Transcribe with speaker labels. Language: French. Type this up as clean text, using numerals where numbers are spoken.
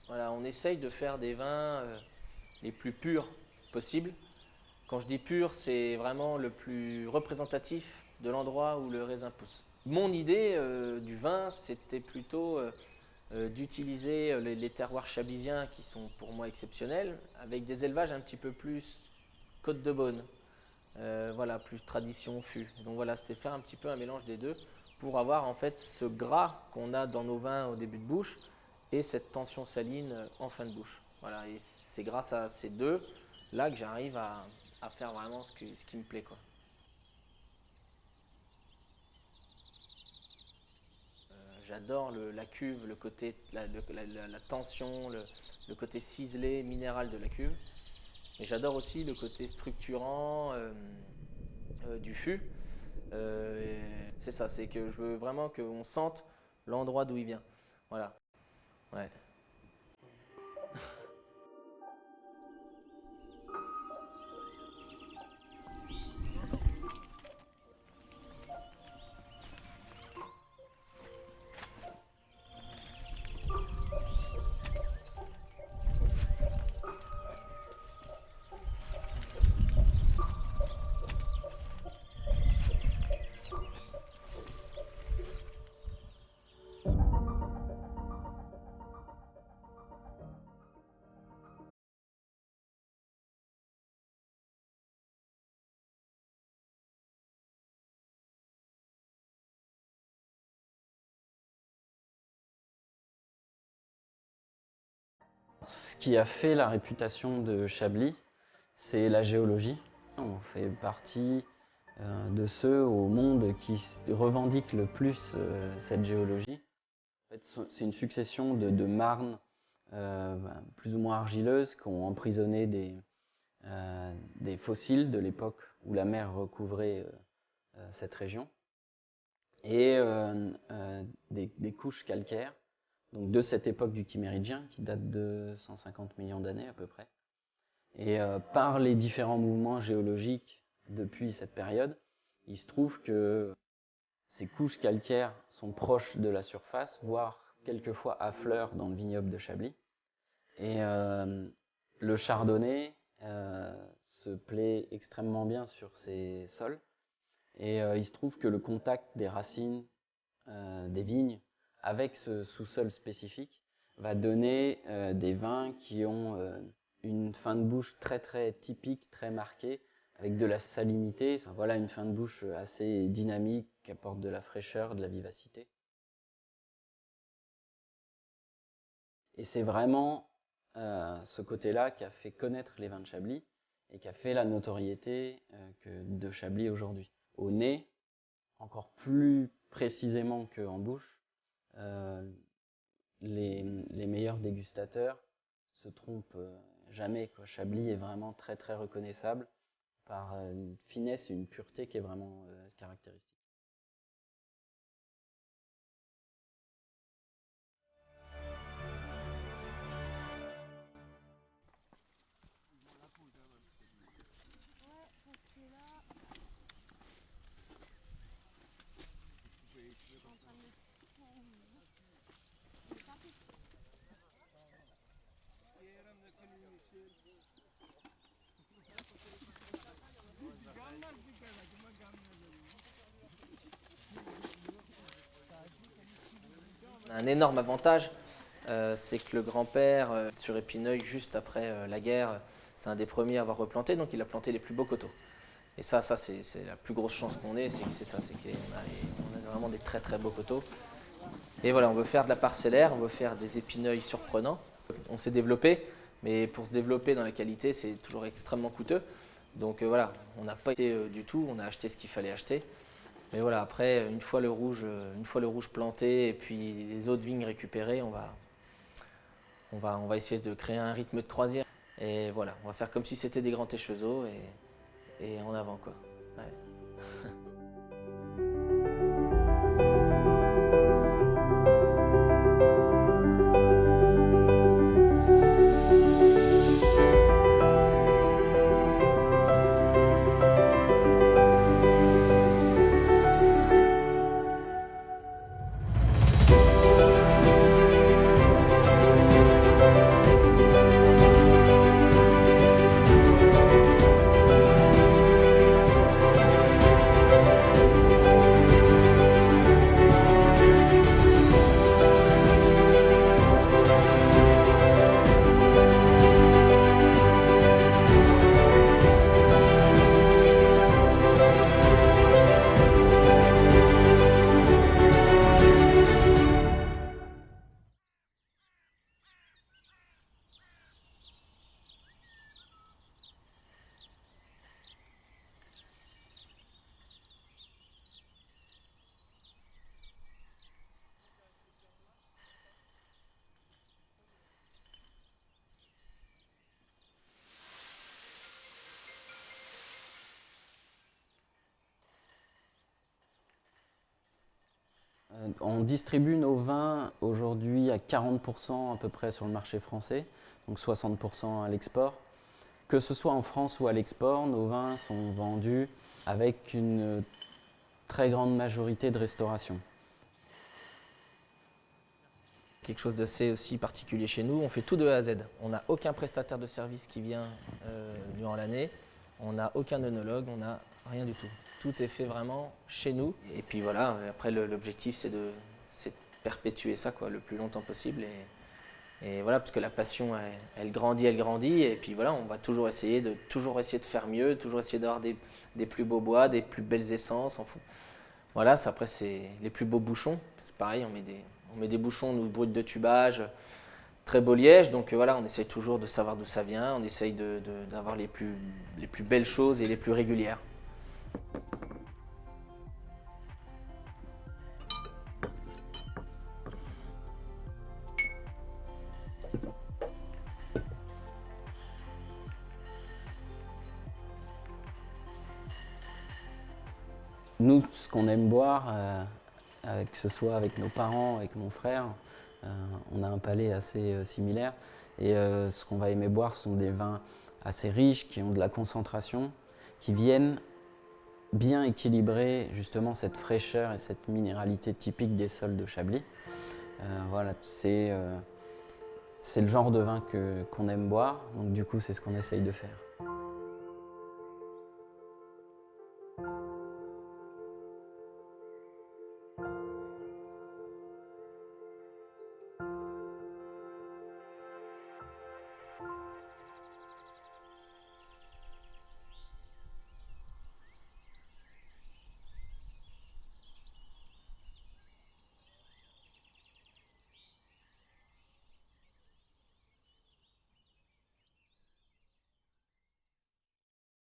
Speaker 1: Voilà, on essaye de faire des vins les plus purs possibles. Quand je dis pur, c'est vraiment le plus représentatif de l'endroit où le raisin pousse. Mon idée du vin, c'était plutôt d'utiliser les terroirs chablisien qui sont pour moi exceptionnels, avec des élevages un petit peu plus Côte de Beaune, voilà, plus tradition fût. Donc voilà, c'était faire un petit peu un mélange des deux pour avoir en fait ce gras qu'on a dans nos vins au début de bouche et cette tension saline en fin de bouche. Voilà, et c'est grâce à ces deux là que j'arrive à faire vraiment ce qui me plaît, quoi. J'adore la cuve, le côté, la tension, le côté ciselé, minéral de la cuve. Et j'adore aussi le côté structurant du fût. C'est ça, c'est que je veux vraiment qu'on sente l'endroit d'où il vient. Voilà. Ouais.
Speaker 2: Ce qui a fait la réputation de Chablis, c'est la géologie. On fait partie de ceux au monde qui revendiquent le plus cette géologie. En fait, c'est une succession de marnes plus ou moins argileuses qui ont emprisonné des fossiles de l'époque où la mer recouvrait cette région et des couches calcaires, donc de cette époque du Quiméridien qui date de 150 millions d'années à peu près. Et par les différents mouvements géologiques depuis cette période, il se trouve que ces couches calcaires sont proches de la surface, voire quelquefois affleurent dans le vignoble de Chablis. Et le chardonnay se plaît extrêmement bien sur ces sols. Et il se trouve que le contact des racines des vignes avec ce sous-sol spécifique va donner des vins qui ont une fin de bouche très très typique, très marquée, avec de la salinité. Voilà une fin de bouche assez dynamique, qui apporte de la fraîcheur, de la vivacité. Et c'est vraiment ce côté-là qui a fait connaître les vins de Chablis et qui a fait la notoriété de Chablis aujourd'hui. Au nez, encore plus précisément qu'en bouche, les meilleurs dégustateurs se trompent jamais, quoi. Chablis est vraiment très très reconnaissable par une finesse et une pureté qui est vraiment caractéristique.
Speaker 1: Un énorme avantage, c'est que le grand-père sur Épineuil, juste après la guerre, c'est un des premiers à avoir replanté, donc il a planté les plus beaux coteaux. Et ça c'est la plus grosse chance qu'on ait, c'est qu'on a vraiment des très très beaux coteaux. Et voilà, on veut faire de la parcellaire, on veut faire des Épineuils surprenants. On s'est développé, mais pour se développer dans la qualité, c'est toujours extrêmement coûteux. Donc voilà, on n'a pas été du tout, on a acheté ce qu'il fallait acheter. Mais voilà, après, une fois le rouge planté et puis les autres vignes récupérées, on va essayer de créer un rythme de croisière. Et voilà, on va faire comme si c'était des grands échezeaux et en avant, quoi. Ouais.
Speaker 2: On distribue nos vins aujourd'hui à 40% à peu près sur le marché français, donc 60% à l'export. Que ce soit en France ou à l'export, nos vins sont vendus avec une très grande majorité de restauration.
Speaker 1: Quelque chose d'assez aussi particulier chez nous, on fait tout de A à Z. On n'a aucun prestataire de service qui vient durant l'année, on n'a aucun œnologue, on n'a rien du tout. Tout est fait vraiment chez nous. Et puis voilà, après l'objectif c'est de perpétuer ça quoi, le plus longtemps possible. Et voilà, parce que la passion elle grandit, et puis voilà, on va toujours essayer de faire mieux, toujours essayer d'avoir des plus beaux bois, des plus belles essences. Voilà, après c'est les plus beaux bouchons, c'est pareil, on met des bouchons nous brut de tubage, très beau liège, donc voilà, on essaye toujours de savoir d'où ça vient, on essaye d'avoir les plus belles choses et les plus régulières.
Speaker 2: Nous, ce qu'on aime boire, que ce soit avec nos parents, avec mon frère, on a un palais assez similaire. Et ce qu'on va aimer boire sont des vins assez riches, qui ont de la concentration, qui viennent bien équilibrer justement cette fraîcheur et cette minéralité typique des sols de Chablis. Voilà, c'est le genre de vin qu'on aime boire, donc du coup c'est ce qu'on essaye de faire.